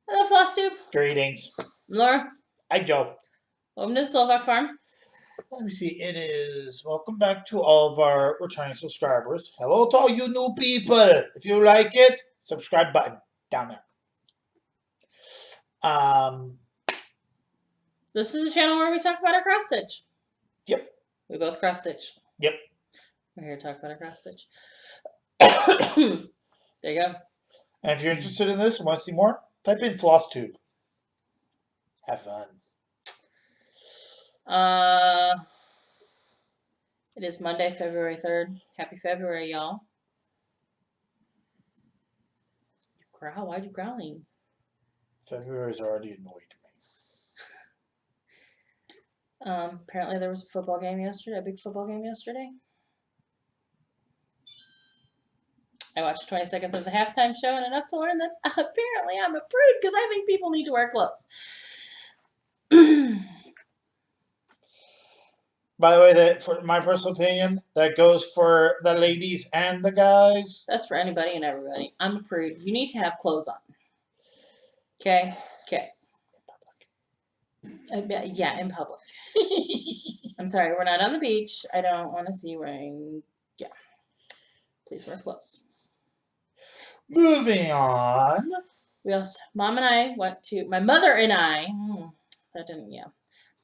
Hello, Flosstube. Greetings. Laura. Hi, Joe. Welcome to the Slovak Farm. Let me see. It is. Welcome back to all of our returning subscribers. Hello to all you new people. If you like it, subscribe button down there. This is a channel where we talk about our cross stitch. Yep. We both cross stitch. Yep. We're here to talk about our cross stitch. There you go. And if you're interested in this and want to see more, type in Flosstube. Have fun. It is Monday, February 3rd. Happy February, y'all. You growl? Why'd you growling? February's already annoyed me. Apparently there was a football game yesterday, a big football game yesterday. I watched 20 seconds of the halftime show and enough to learn that apparently I'm a prude because I think people need to wear clothes. By the way, for my personal opinion, that goes for the ladies and the guys. That's for anybody and everybody. I'm a prude. You need to have clothes on. Okay? Okay. Yeah, in public. I'm sorry, we're not on the beach. I don't want to see you wearing... Yeah. Please wear clothes. Moving on. Mom and I went to... My mother and I...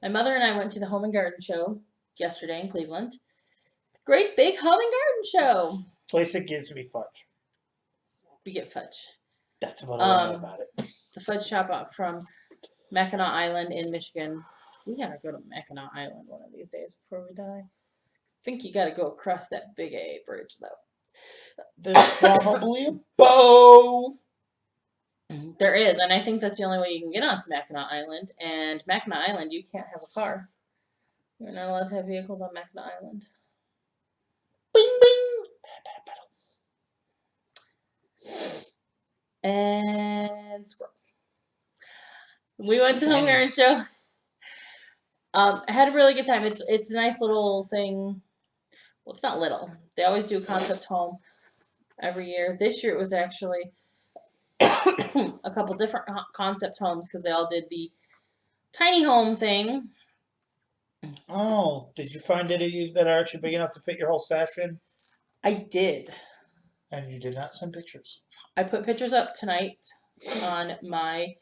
My mother and I went to the Home and Garden Show yesterday in Cleveland. Great big Home and Garden Show. Place that gives me fudge. We get fudge. That's about all I know about it. The fudge shop from Mackinac Island in Michigan. We gotta go to Mackinac Island one of these days before we die. I think you gotta go across that big A bridge though. There's probably a boat. There is, and I think that's the only way you can get onto Mackinac Island. And Mackinac Island, you can't have a car. You're not allowed to have vehicles on Mackinac Island. Bing, bing! And squirrel. We went to the Home Garden Show. I had a really good time. It's a nice little thing. Well, it's not little. They always do a concept home every year. This year it was actually a couple different concept homes because they all did the tiny home thing. Oh, did you find any that are actually big enough to fit your whole stash in? I did. And you did not send pictures. I put pictures up tonight on my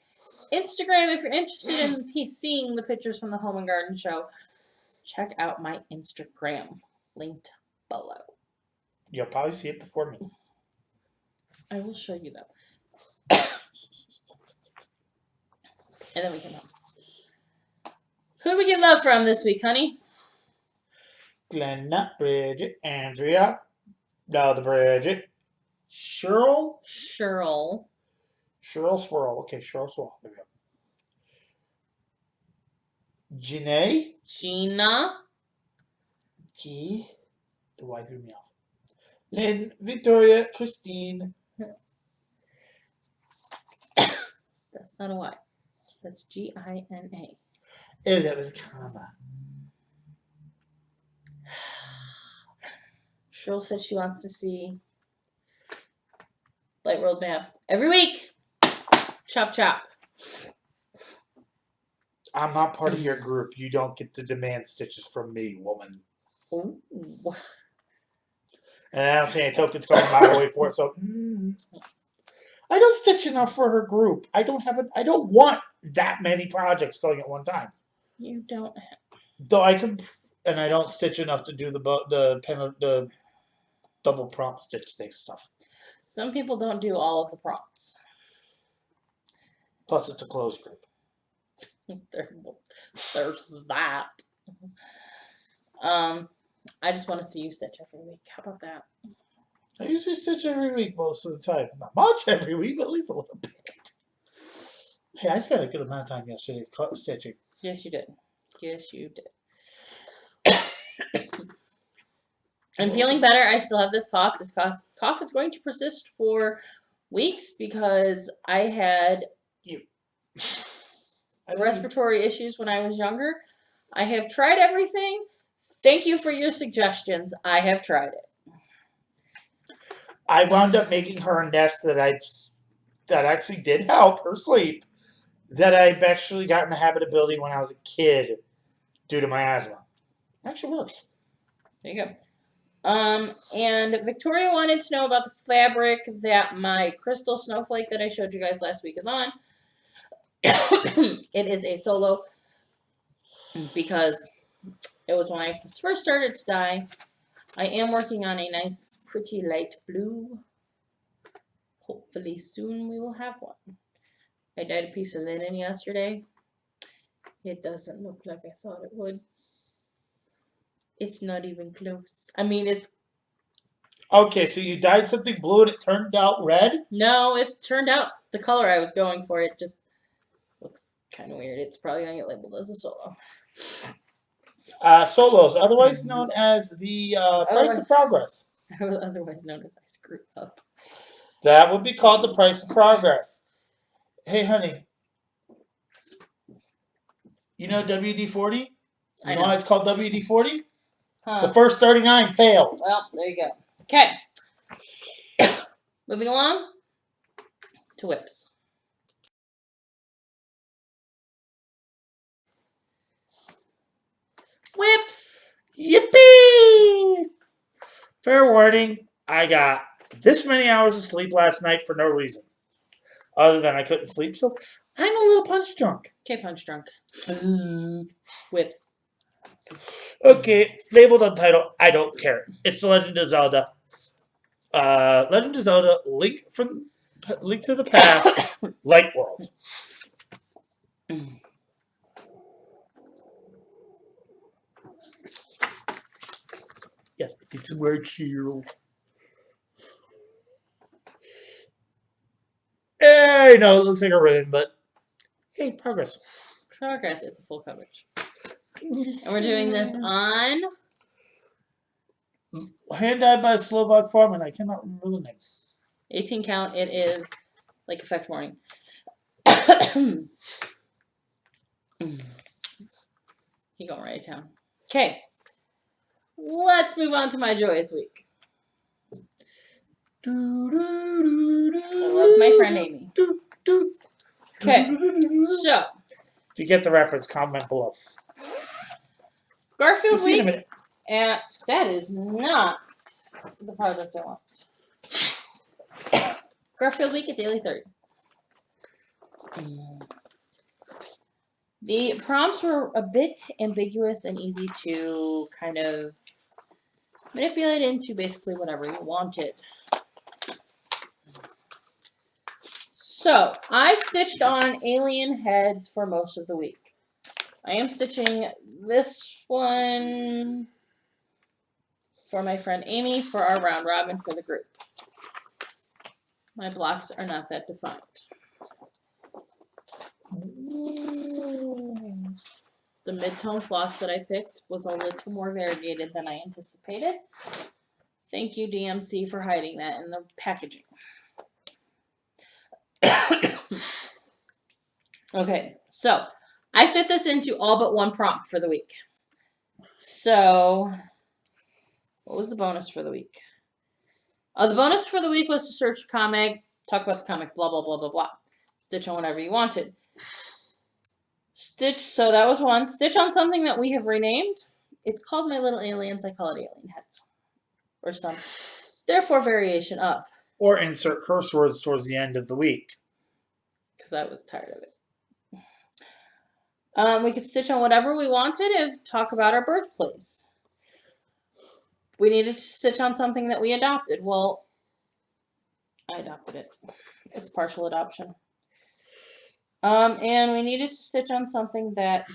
Instagram. If you're interested in seeing the pictures from the Home and Garden Show, check out my Instagram, linked below. You'll probably see it before me. I will show you though. And then we can home. Who did we get love from this week, honey? Glenna, Bridget, Andrea, the other Bridget, Cheryl. Swirl. Okay, Cheryl Swirl. There we go. Janae. Gina. Key. The Y threw me off. Lynn, Victoria, Christine. That's not a Y. That's Gina. Oh, that was a comma. Cheryl said she wants to see Light World Map every week. Chop, chop. I'm not part of your group. You don't get to demand stitches from me, woman. Ooh. And I don't see any tokens going my way for it, so I don't stitch enough for her group. I don't want that many projects going at one time. You don't have. Though I could, and I don't stitch enough to do the double prompt stitch thing stuff. Some people don't do all of the prompts. Plus, it's a closed group. There's that. I just want to see you stitch every week. How about that? I usually stitch every week most of the time. Not much every week, but at least a little bit. Hey, I spent a good amount of time yesterday stitching. Yes, you did. Yes, you did. I'm feeling better. I still have this cough. This cough is going to persist for weeks because I had respiratory issues when I was younger. I have tried everything. Thank you for your suggestions. I have tried it. I wound up making her a nest that actually did help her sleep. that I've actually got in the habit of building when I was a kid due to my asthma. It actually works. There you go. And Victoria wanted to know about the fabric that my crystal snowflake that I showed you guys last week is on. It is a solo because it was when I first started to dye. I am working on a nice, pretty light blue. Hopefully soon we will have one. I dyed a piece of linen yesterday. It doesn't look like I thought it would. It's not even close. I mean, it's... Okay, so you dyed something blue and it turned out red? No, it turned out the color I was going for. It just looks kind of weird. It's probably going to get labeled as a solo. Solos, otherwise known as the price of progress. Otherwise known as I screwed up. That would be called the price of progress. Hey, honey. You know WD-40? I You know. know why it's called WD-40? Huh. The first 39 failed. Well, there you go. Okay. Moving along to whips. Whips! Yippee! Fair warning, I got this many hours of sleep last night for no reason. Other than I couldn't sleep, so I'm a little punch drunk. Okay, punch drunk. Whips. Okay, labeled Untitled, I don't care. It's The Legend of Zelda. Legend of Zelda, Link to the Past, Light World. Yes, it's right here. I know it looks like a ribbon, but hey, progress. Progress. It's a full coverage. And we're doing this on... Hand dyed by a Slovak farm, and I cannot remember the name. 18 count. It is like Effect Morning. He going right to town. Okay. Let's move on to my joyous week. I love my friend Amy. Okay. So. If you get the reference, comment below. Garfield week that is not the project I want. Garfield week at Daily 30. The prompts were a bit ambiguous and easy to kind of manipulate into basically whatever you wanted. So, I stitched on alien heads for most of the week. I am stitching this one for my friend Amy for our round robin for the group. My blocks are not that defined. The mid-tone floss that I picked was a little more variegated than I anticipated. Thank you, DMC, for hiding that in the packaging. Okay, so I fit this into all but one prompt for the week. So, what was the bonus for the week? The bonus for the week was to search comic, talk about the comic, blah, blah, blah, blah, blah. Stitch on whatever you wanted. Stitch, so that was one. Stitch on something that we have renamed. It's called My Little Aliens. I call it Alien Heads. Or some, therefore, variation of. Or insert curse words towards the end of the week. Because I was tired of it. We could stitch on whatever we wanted and talk about our birthplace. We needed to stitch on something that we adopted. Well, I adopted it. It's partial adoption. And we needed to stitch on something that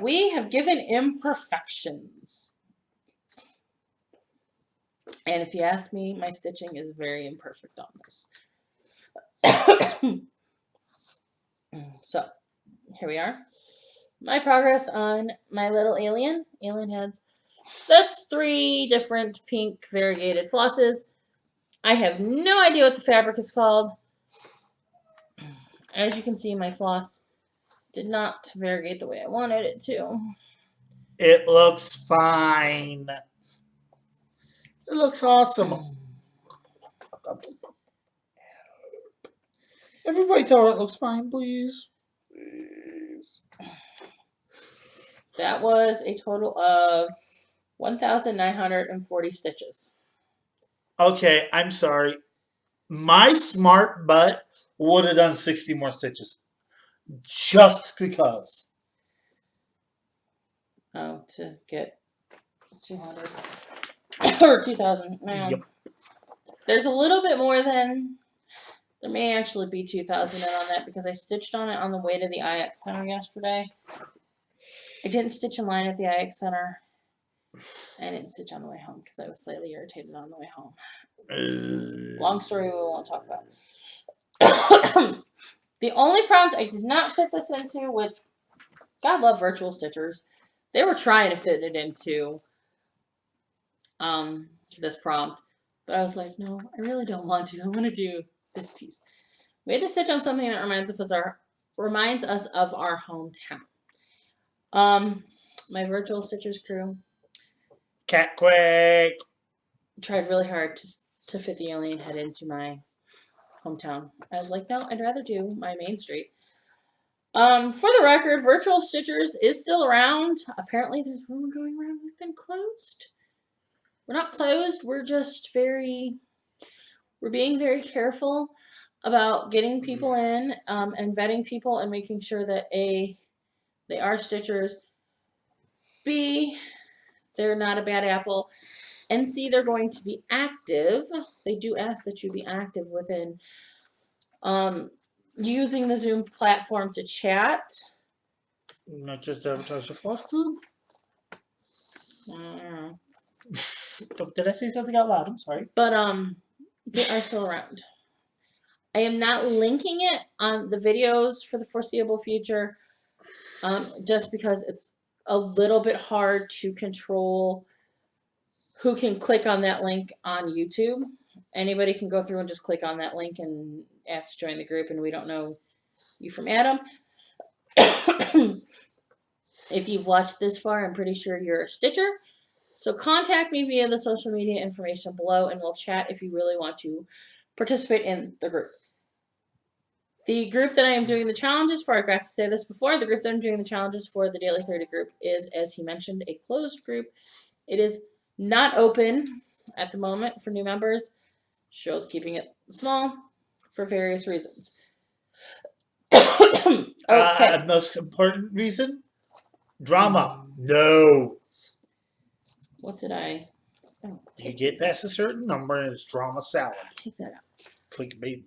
we have given imperfections. And if you ask me, my stitching is very imperfect on this. So, here we are. My progress on my little alien heads. That's 3 different pink variegated flosses. I have no idea what the fabric is called. As you can see, my floss did not variegate the way I wanted it to. It looks fine. It looks awesome. Everybody tell her it looks fine, please. Please. That was a total of 1,940 stitches. Okay, I'm sorry. My smart butt would have done 60 more stitches. Just because. Oh, to get 200 or 2,000. Yep. There's a little bit more than. There may actually be 2,000 in on that because I stitched on it on the way to the IX Center yesterday. I didn't stitch in line at the IX Center. I didn't stitch on the way home because I was slightly irritated on the way home. Long story we won't talk about. The only prompt I did not fit this into, which God love virtual stitchers, they were trying to fit it into this prompt, but I was like, no, I really don't want to. I want to do this piece. We had to stitch on something that reminds us of our hometown. My virtual stitchers crew Cat quick. tried really hard to fit the alien head into my hometown. I was like, no, I'd rather do my main street. For the record, virtual stitchers is still around. Apparently, there's rumor going around we've been closed. We're not closed. We're just we're being very careful about getting people in and vetting people and making sure that A, they are stitchers, B, they're not a bad apple, and C, they're going to be active. They do ask that you be active within using the Zoom platform to chat. Not just advertise your Flosstube. Did I say something out loud? I'm sorry. But they are still around. I am not linking it on the videos for the foreseeable future, just because it's a little bit hard to control who can click on that link on YouTube. Anybody can go through and just click on that link and ask to join the group, and we don't know you from Adam. If you've watched this far, I'm pretty sure you're a stitcher. So contact me via the social media information below, and we'll chat if you really want to participate in the group. The group that I am doing the challenges for, I forgot to say this before, the group that I'm doing the challenges for, the Daily 30 group, is, as he mentioned, a closed group. It is not open at the moment for new members. Show's keeping it small for various reasons. Okay. Most important reason? Drama. No. What did I... Oh, You get past a certain number and it's drama salad. Take that out. Click me.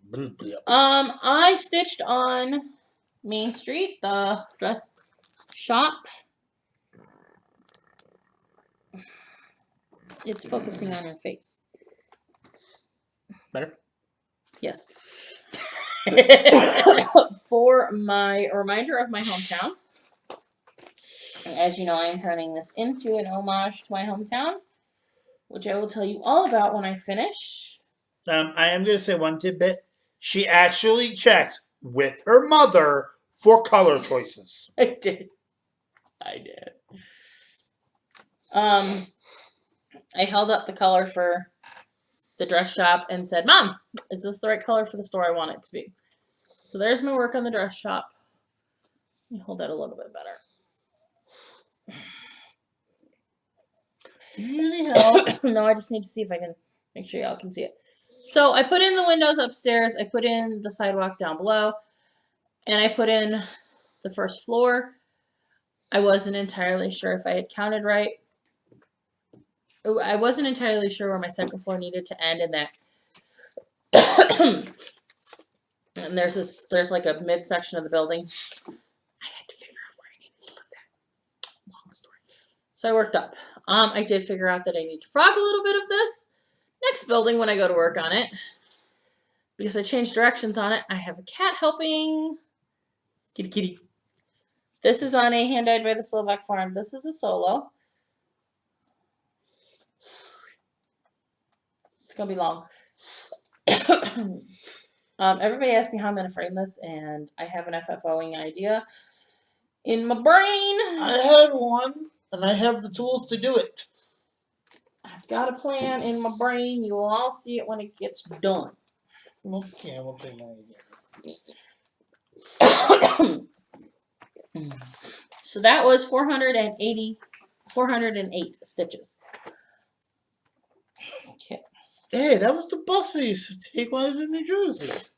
I stitched on Main Street, the dress shop. It's focusing on her face. Better? Yes. For my reminder of my hometown. As you know, I am turning this into an homage to my hometown, which I will tell you all about when I finish. I am going to say one tidbit. She actually checked with her mother for color choices. I did. I held up the color for the dress shop and said, Mom, is this the right color for the store I want it to be? So there's my work on the dress shop. Let me hold that a little bit better. No, I just need to see if I can make sure y'all can see it. So I put in the windows upstairs, I put in the sidewalk down below, and I put in the first floor. I wasn't entirely sure if I had counted right. I wasn't entirely sure where my second floor needed to end, and that and there's like a midsection of the building. I had to figure out where I needed to put that. Long story. So I worked up. I did figure out that I need to frog a little bit of this next building when I go to work on it, because I changed directions on it. I have a cat helping. Kitty, kitty. This is on a hand dyed by the Slovak Farm. This is a solo. It's gonna be long. Everybody asked me how I'm gonna frame this, and I have an FFOing idea in my brain. I had one, and I have the tools to do it. I've got a plan in my brain. You will all see it when it gets done. Okay, I will take my idea. So that was 408 stitches. Okay. Hey, that was the bus I used to take when I was in New Jersey.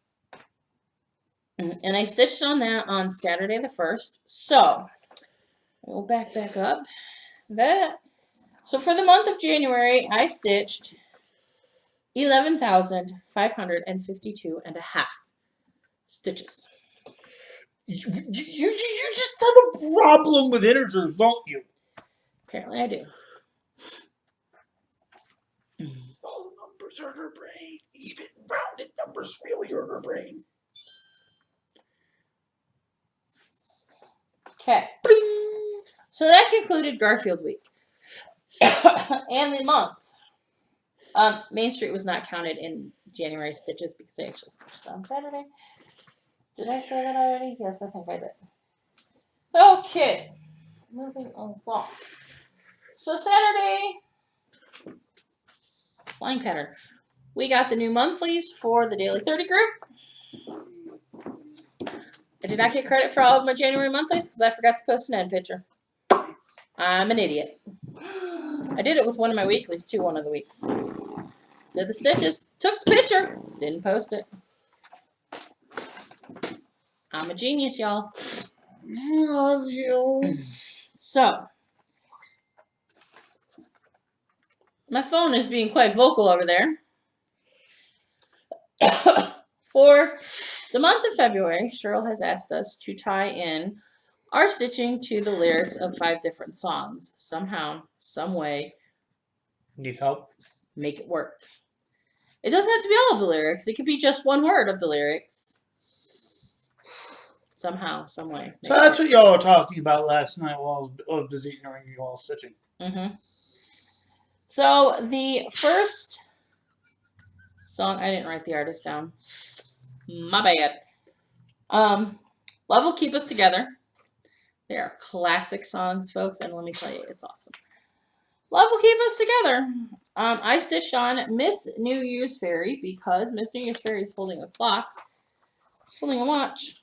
And I stitched on that on Saturday the 1st. So we'll back up. So for the month of January, I stitched 11,552 and a half stitches. You just have a problem with integers, don't you? Apparently I do. All numbers hurt her brain. Even rounded numbers really hurt her brain. Okay. So that concluded Garfield Week. And the month. Main Street was not counted in January stitches because I actually stitched on Saturday. Did I say that already? Yes, I think I did. Okay. Moving along. So Saturday, flying pattern. We got the new monthlies for the Daily 30 group. I did not get credit for all of my January monthlies because I forgot to post an end picture. I'm an idiot. I did it with one of my weeklies too, one of the weeks. Did the stitches, took the picture, didn't post it. I'm a genius, y'all. I love you. So, my phone is being quite vocal over there. For the month of February, Cheryl has asked us to tie in our stitching to the lyrics of 5 different songs. Somehow, some way. Need help? Make it work. It doesn't have to be all of the lyrics. It could be just one word of the lyrics. Somehow, some way. So that's what y'all were talking about last night while I was busy ignoring you all stitching. Mm-hmm. So the first song, I didn't write the artist down. My bad. Love Will Keep Us Together. They are classic songs, folks, and let me tell you, it's awesome. Love Will Keep Us Together. I stitched on Miss New Year's Fairy because Miss New Year's Fairy is holding a clock. She's holding a watch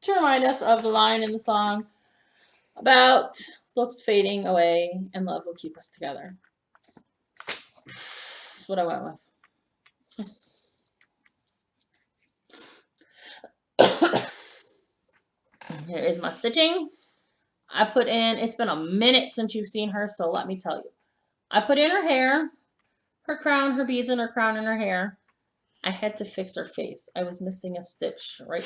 to remind us of the line in the song about looks fading away and love will keep us together. That's what I went with. Here is my stitching. I put in, it's been a minute since you've seen her, so let me tell you. I put in her hair, her crown, her beads in her crown and her hair. I had to fix her face. I was missing a stitch right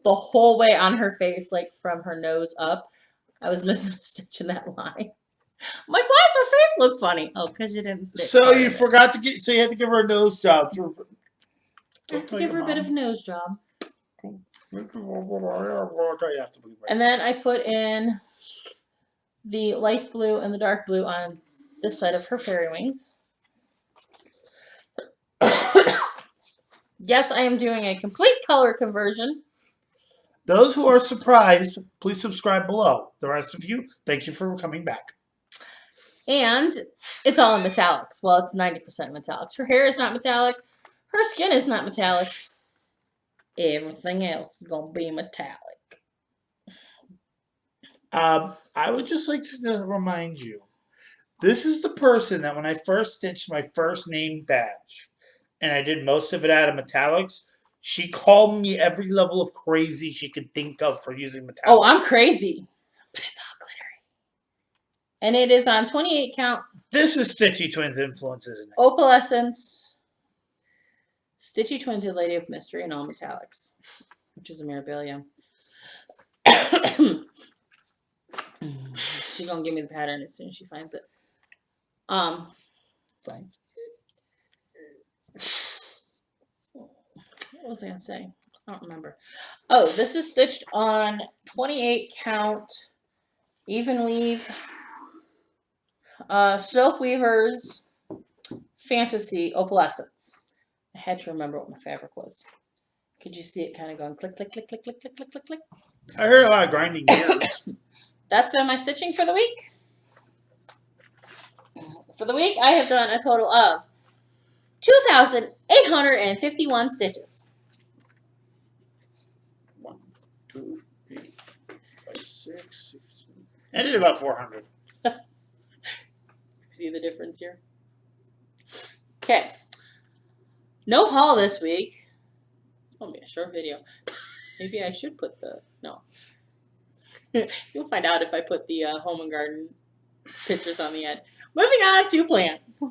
the whole way on her face, like from her nose up. I was missing a stitch in that line. I'm like, why does her face look funny? Oh, because you didn't stitch. So you forgot to get, so you had to give her a nose job. I had to give her a bit of a nose job. And then I put in the light blue and the dark blue on this side of her fairy wings. Yes, I am doing a complete color conversion. Those who are surprised, please subscribe below. The rest of you, thank you for coming back. And it's all in metallics. Well, it's 90% metallics. Her hair is not metallic. Her skin is not metallic. Everything else is going to be metallic. I would just like to remind you, this is the person that when I first stitched my first name badge, and I did most of it out of metallics, she called me every level of crazy she could think of for using metallics. Oh, I'm crazy. But it's all glittery. And it is on 28 count. This is Stitchy Twins influence, isn't it? Opalescence. Stitchy Twins, Lady of Mystery, and all metallics, which is a Mirabilia. She's gonna give me the pattern as soon as she finds it. Finds. What was I gonna say? I don't remember. Oh, this is stitched on 28 count even weave Silk Weavers Fantasy Opalescence. I had to remember what my fabric was. Could you see it kind of going click, click, click, click, click, click, click, click, click? I heard a lot of grinding gears. That's been my stitching for the week. For the week, I have done a total of 2,851 stitches. Wow. I did about 400. See the difference here? Okay. No haul this week. It's going to be a short video. Maybe I should put the... No. You'll find out if I put the home and garden pictures on the end. Moving on to plants.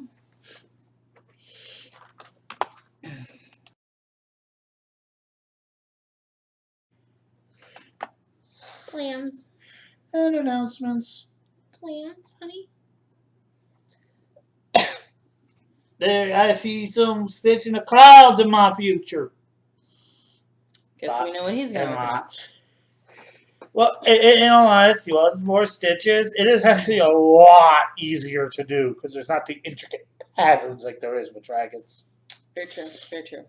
Plans. And announcements. Plants, honey. There, I see some stitching the clouds in my future. Guess we know what he's going to do. Well, in all honesty, while there's more stitches, it is actually a lot easier to do because there's not the intricate patterns like there is with dragons. Very true. Very true.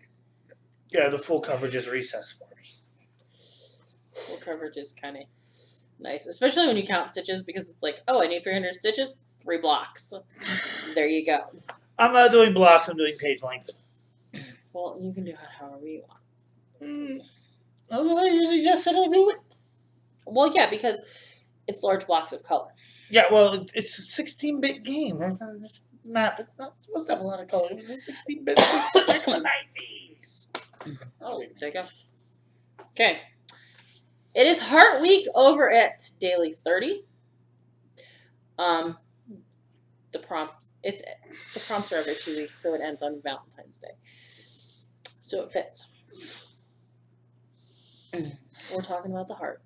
Yeah, the full coverage is recessed for me. Full coverage is kind of nice, especially when you count stitches because it's like, oh, I need 300 stitches, 3 blocks. There you go. I'm not doing blocks, I'm doing page length. Well, you can do it however you want. I usually just said I do it. Well, yeah, because it's large blocks of color. Yeah, well, it's a 16-bit game. This map, it's not supposed to have a lot of color. It was a 16-bit since back in the 90s. Oh, there you go. Okay. It is Heart Week over at Daily 30. The prompts are every 2 weeks, so it ends on Valentine's Day. So it fits. We're talking about the heart.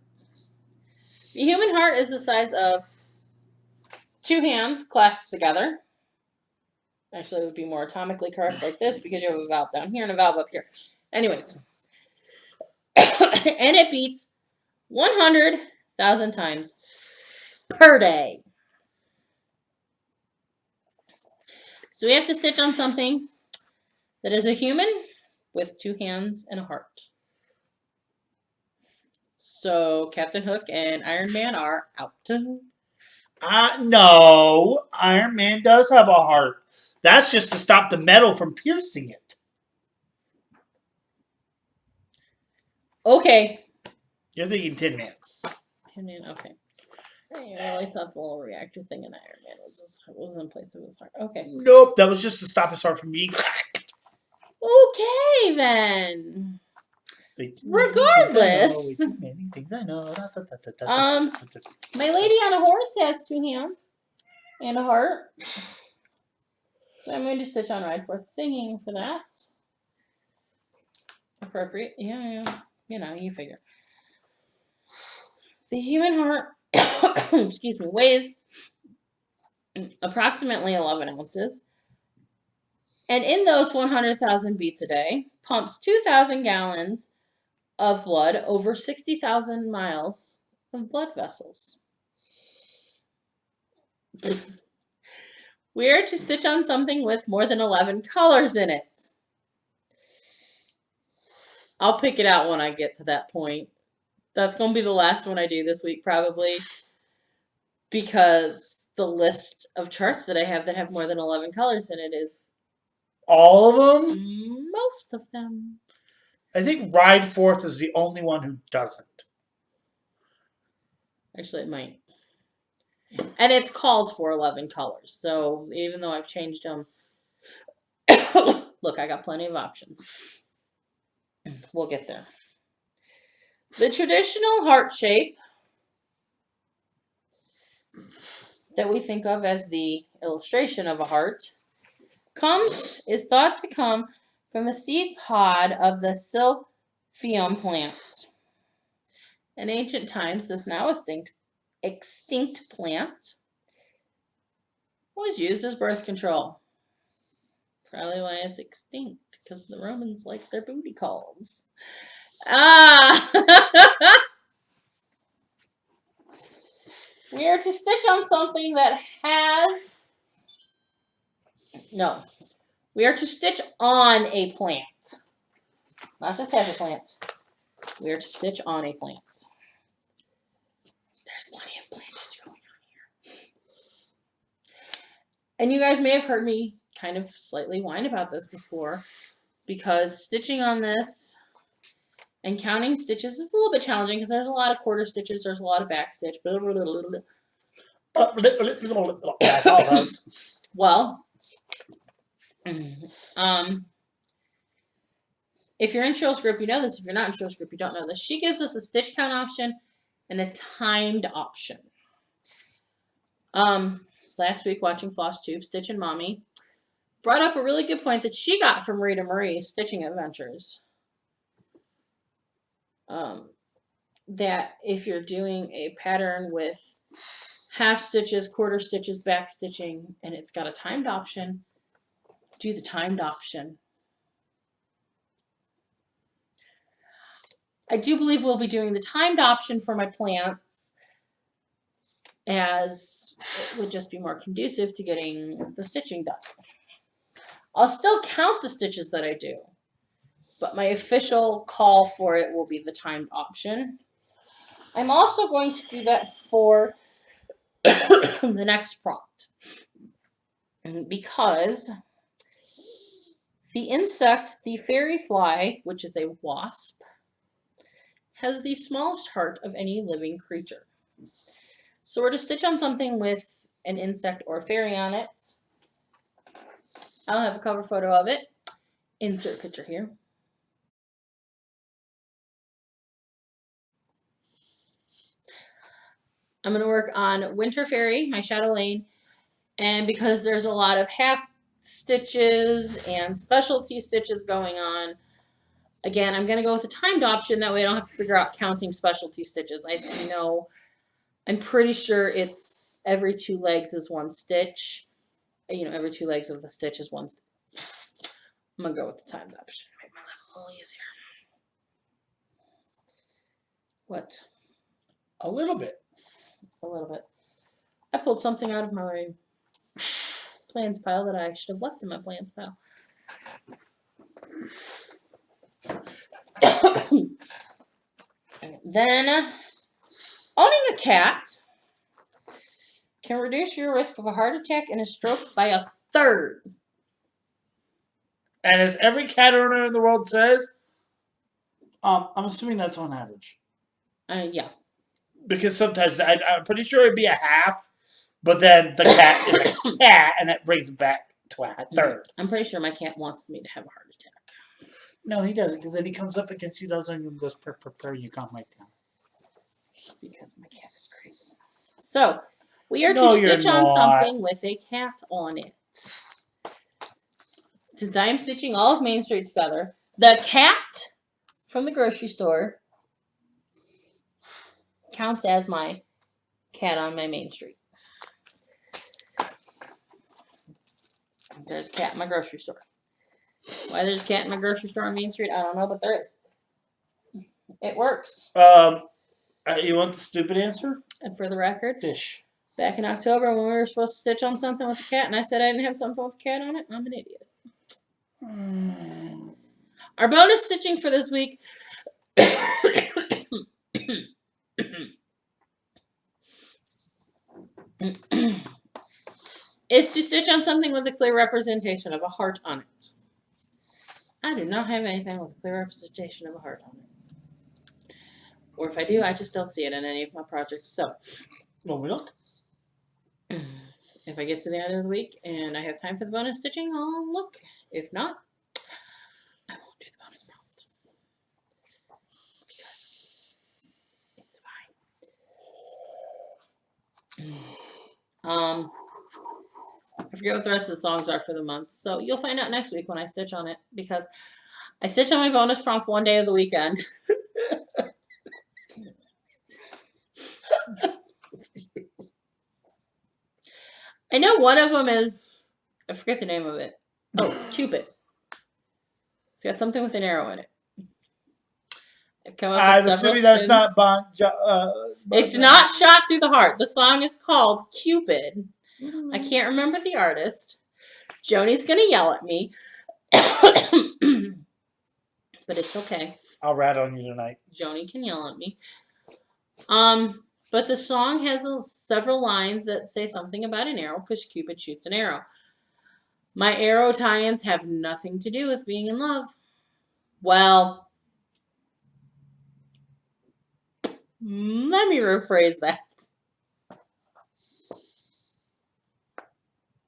The human heart is the size of 2 hands clasped together. Actually, it would be more atomically correct like this because you have a valve down here and a valve up here. Anyways. And it beats 100,000 times per day. So we have to stitch on something that is a human with 2 hands and a heart. So Captain Hook and Iron Man are out. No, Iron Man does have a heart. That's just to stop the metal from piercing it. Okay. You're thinking Tin Man. Tin Man, okay. I really thought the little reactor thing in Iron Man was in place of his heart. Okay. Nope, that was just to stop his heart from being cracked. Okay, then. Regardless. My lady on a horse has 2 hands and a heart. So I'm going to stitch on Ride Forth Singing for that. Appropriate. Yeah. You know, you figure. The human heart, excuse me, weighs approximately 11 ounces. And in those 100,000 beats a day, pumps 2,000 gallons of blood over 60,000 miles of blood vessels. We are to stitch on something with more than 11 colors in it. I'll pick it out when I get to that point. That's going to be the last one I do this week, probably. Because the list of charts that I have that have more than 11 colors in it is... all of them? Most of them. I think Ride Forth is the only one who doesn't. Actually, it might. And it calls for 11 colors. So even though I've changed them... Look, I got plenty of options. We'll get there. The traditional heart shape that we think of as the illustration of a heart is thought to come from the seed pod of the silphium plant. In ancient times, this now extinct plant was used as birth control. Probably why it's extinct, because the Romans like their booty calls. We are to stitch on something that has... No. We are to stitch on a plant. Not just have a plant. We are to stitch on a plant. There's plenty of plantage going on here. And you guys may have heard me kind of slightly whine about this before, because stitching on this And counting stitches is a little bit challenging because there's a lot of quarter stitches, there's a lot of back stitch. That's all, folks. Well, if you're in Cheryl's group, you know this. If you're not in Cheryl's group, you don't know this. She gives us a stitch count option and a timed option. Last week watching Flosstube, Stitch and Mommy brought up a really good point that she got from Rita Marie's Stitching Adventures. That if you're doing a pattern with half stitches, quarter stitches, back stitching, and it's got a timed option, do the timed option. I do believe we'll be doing the timed option for my plants, as it would just be more conducive to getting the stitching done. I'll still count the stitches that I do, but my official call for it will be the timed option. I'm also going to do that for the next prompt, because the insect, the fairy fly, which is a wasp, has the smallest heart of any living creature. So we're to stitch on something with an insect or fairy on it. I'll have a cover photo of it. Insert picture here. I'm going to work on Winter Fairy, my Shadow Lane, and because there's a lot of half stitches and specialty stitches going on, again, I'm going to go with a timed option. That way I don't have to figure out counting specialty stitches. I'm pretty sure it's every 2 legs is 1 stitch. You know, every 2 legs of the stitch is 1 stitch. I'm going to go with the timed option. Make my life a little easier. What? A little bit. A little bit. I pulled something out of my plans pile that I should have left in my plans pile. Then, owning a cat can reduce your risk of a heart attack and a stroke by 1/3. And as every cat owner in the world says, I'm assuming that's on average. Yeah. Because sometimes I'm pretty sure it'd be a half, but then the cat is a cat, and it brings it back to a third. I'm pretty sure my cat wants me to have a heart attack. No, he doesn't, because then he comes up against you, does on you, and goes purr, purr, purr, you can't make down. Because my cat is crazy. So, we are to stitch on something with a cat on it. Since I am stitching all of Main Street together, the cat from the grocery store counts as my cat on my Main Street. There's a cat in my grocery store. Why there's a cat in my grocery store on Main Street, I don't know, but there is. It works. You want the stupid answer? And for the record, Fish. Back in October when we were supposed to stitch on something with a cat and I said I didn't have something with a cat on it, I'm an idiot. Our bonus stitching for this week is to stitch on something with a clear representation of a heart on it. I do not have anything with a clear representation of a heart on it. Or if I do, I just don't see it in any of my projects. So, Well, we look. If I get to the end of the week and I have time for the bonus stitching, I'll look. If not, I won't do the bonus prompt. Because it's fine. I forget what the rest of the songs are for the month. So you'll find out next week when I stitch on it. Because I stitch on my bonus prompt one day of the weekend. I know one of them is, I forget the name of it. Oh, it's Cupid. It's got something with an arrow in it. I'm assuming that's not It's not Shot Through the Heart. The song is called Cupid. I can't remember the artist. Joni's going to yell at me. But it's okay. I'll rat on you tonight. Joni can yell at me. But the song has several lines that say something about an arrow because Cupid shoots an arrow. My arrow tie-ins have nothing to do with being in love. Well, Let me rephrase that.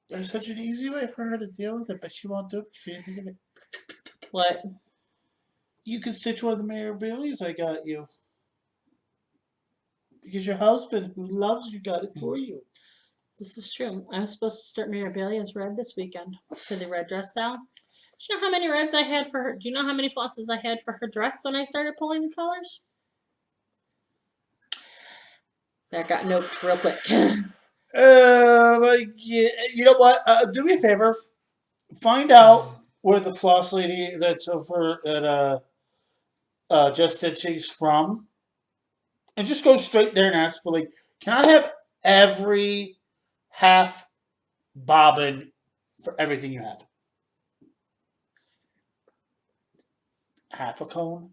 There's such an easy way for her to deal with it, but she won't do it because she didn't think of it. What? You can stitch one of the memorabilia I got you. Because your husband, who loves you, got it for you. This is true. I was supposed to start Mirabilia's red this weekend for the red dress sale. Do you know how many reds I had for her? Do you know how many flosses I had for her dress when I started pulling the colors? That got noped real quick. Yeah, you know what? Do me a favor. Find out where the floss lady that's over at Just Stitching's from, and just go straight there and ask for like, can I have every half bobbin for everything you have? Half a cone?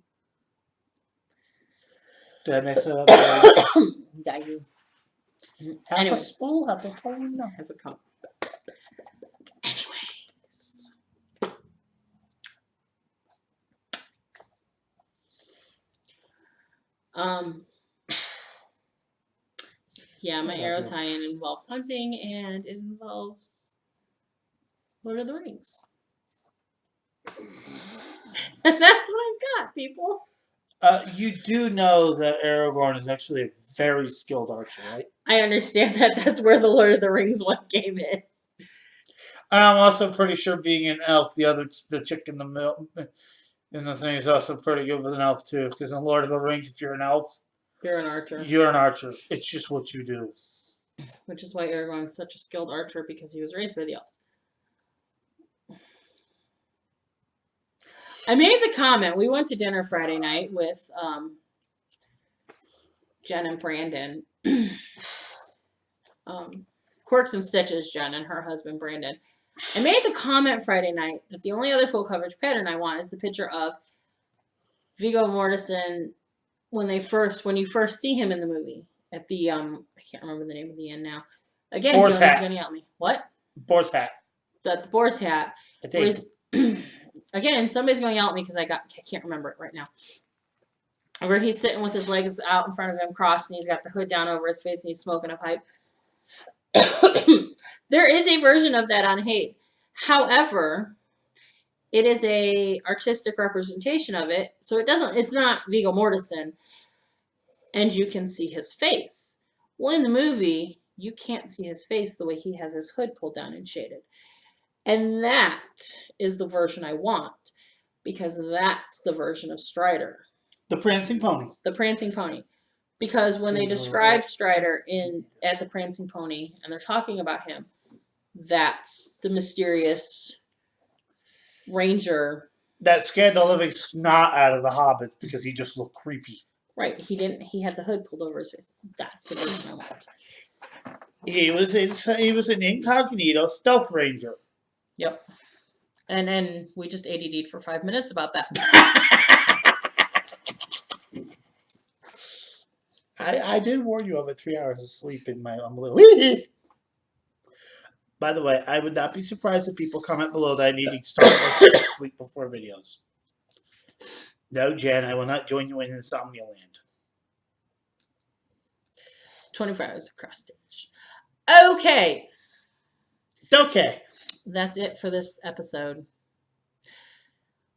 Did I mess it up? Yeah, you. Half Anyway. a spool? Half a cone? No. Half a cone. Anyways. Yeah, my arrow tie-in involves hunting and it involves Lord of the Rings. And that's what I've got, people. You do know that Aragorn is actually a very skilled archer, right? I understand that. That's where the Lord of the Rings one came in. And I'm also pretty sure being an elf, the chick in the middle in the thing is also pretty good with an elf too. Because in Lord of the Rings, if you're an elf, you're an archer. You're an archer. It's just what you do. Which is why Aragorn is such a skilled archer, because he was raised by the elves. I made the comment. We went to dinner Friday night with Jen and Brandon. Quirks and Stitches, Jen, and her husband Brandon. I made the comment Friday night that the only other full coverage pattern I want is the picture of Viggo Mortensen when you first see him in the movie at the I can't remember the name of the inn now. Again, Boar's Jonas hat. gonna yell at me. What? Boar's hat. The boar's hat. I think. Again, somebody's gonna yell at me because I can't remember it right now. Where he's sitting with his legs out in front of him, crossed, and he's got the hood down over his face, and he's smoking a pipe. There is a version of that on Hate. However, it is a artistic representation of it, so it's not Viggo Mortensen, and you can see his face. Well, in the movie, you can't see his face the way he has his hood pulled down and shaded. And that is the version I want, because that's the version of Strider. The Prancing Pony. The Prancing Pony. Because when they describe Strider at the Prancing Pony, and they're talking about him, that's the mysterious ranger that scared the living snot out of the hobbits because he just looked creepy. Right. He had the hood pulled over his face. That's the version I want. He was an incognito stealth ranger. Yep. And then we just ADD'd for 5 minutes about that. I did warn you of it. 3 hours of sleep I'm a little. By the way, I would not be surprised if people comment below that I need to start sleep before videos. No, Jen, I will not join you in Insomnia Land. 24 hours of cross stitch. Okay. Okay. That's it for this episode.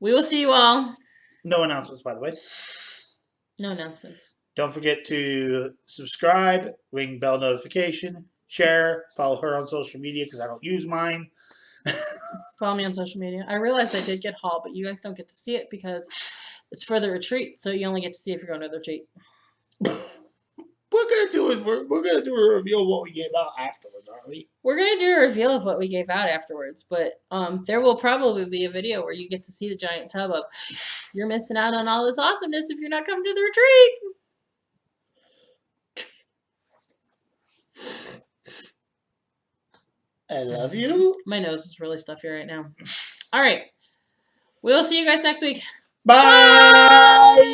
We will see you all. No announcements, by the way. No announcements. Don't forget to subscribe, ring bell notification, share, follow her on social media because I don't use mine. Follow me on social media. I realized I did get haul, but you guys don't get to see it because it's for the retreat, so you only get to see if you're going to the retreat. We're gonna do a review of what we gave out afterwards, aren't we? We're gonna do a reveal of what we gave out afterwards, but there will probably be a video where you get to see the giant tub of you're missing out on all this awesomeness if you're not coming to the retreat. I love you. My nose is really stuffy right now. All right. We'll see you guys next week. Bye.